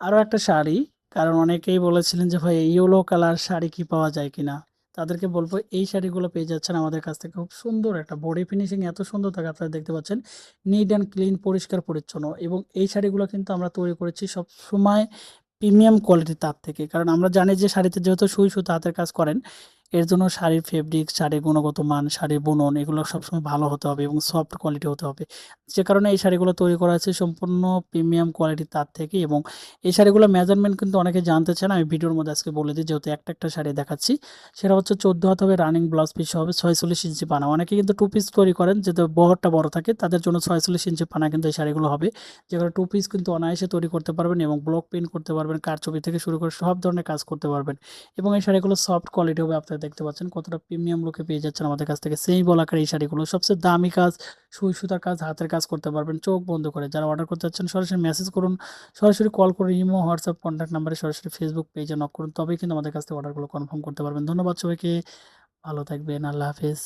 আরও একটা শাড়ি, কারণ অনেকেই বলেছিলেন যে ভাই ইয়েলো কালার শাড়ি কি পাওয়া যায় কিনা। তাদেরকে বলবো এই শাড়িগুলো পেয়ে যাচ্ছেন আমাদের কাছ থেকে। খুব সুন্দর একটা বডি ফিনিশিং, এত সুন্দর থাকে আপনারা দেখতে পাচ্ছেন, নিট অ্যান্ড ক্লিন, পরিষ্কার পরিচ্ছন্ন। এবং এই শাড়িগুলো কিন্তু আমরা তৈরি করেছি সব সময় প্রিমিয়াম কোয়ালিটির তার থেকে, কারণ আমরা জানি যে শাড়িতে যেহেতু সুই সুতা হাতের কাজ করেন, এর জন্য শাড়ির ফেব্রিক, শাড়ির গুণগত মান, শাড়ির বুনন এগুলো সবসময় ভালো হতে হবে এবং সফট কোয়ালিটি হতে হবে। যে কারণে এই শাড়িগুলো তৈরি করা হয়েছে সম্পূর্ণ প্রিমিয়াম কোয়ালিটির তার থেকে। এবং এই শাড়িগুলো মেজারমেন্ট কিন্তু অনেকে জানতে চান, আমি ভিডিওর মধ্যে আজকে বলে দিই, যেহেতু একটা একটা শাড়ি দেখাচ্ছি। সেটা হচ্ছে 14 হাত হবে, রানিং ব্লাউজ পিস হবে 46 ইঞ্চি পানা। অনেকে কিন্তু টু পিস তৈরি করেন, যেহেতু বহরটা বড় থাকে, তাদের জন্য 46 ইঞ্চি পানা কিন্তু এই শাড়িগুলো হবে, যেগুলো টু পিস কিন্তু অনায়াসে তৈরি করতে পারবেন এবং ব্লক প্রিন্ট করতে পারবেন, কারচুপি থেকে শুরু করে সব ধরনের কাজ করতে পারবেন। এবং এই শাড়িগুলো সফট কোয়ালিটি হবে, আপনারা দেখতে পাচ্ছেন কতটা প্রিমিয়াম লুকে পেয়ে যাচ্ছেন আমাদের কাছ থেকে। সেই বলাকার এই শাড়িগুলো সবচেয়ে দামি কাজ, সুই সুতার কাজ, হাতের কাজ করতে পারবেন চোখ বন্ধ করে। যারা অর্ডার করতে চাচ্ছেন সরাসরি মেসেজ করুন, সরাসরি কল করুন, ইমো, হোয়াটসঅ্যাপ কন্ট্যাক্ট নাম্বারে, সরাসরি ফেসবুক পেজে নক করুন, তবেই কিন্তু আমাদের কাছ থেকে অর্ডারগুলো কনফার্ম করতে পারবেন। ধন্যবাদ সবাইকে, ভালো থাকবেন, আল্লাহ হাফেজ।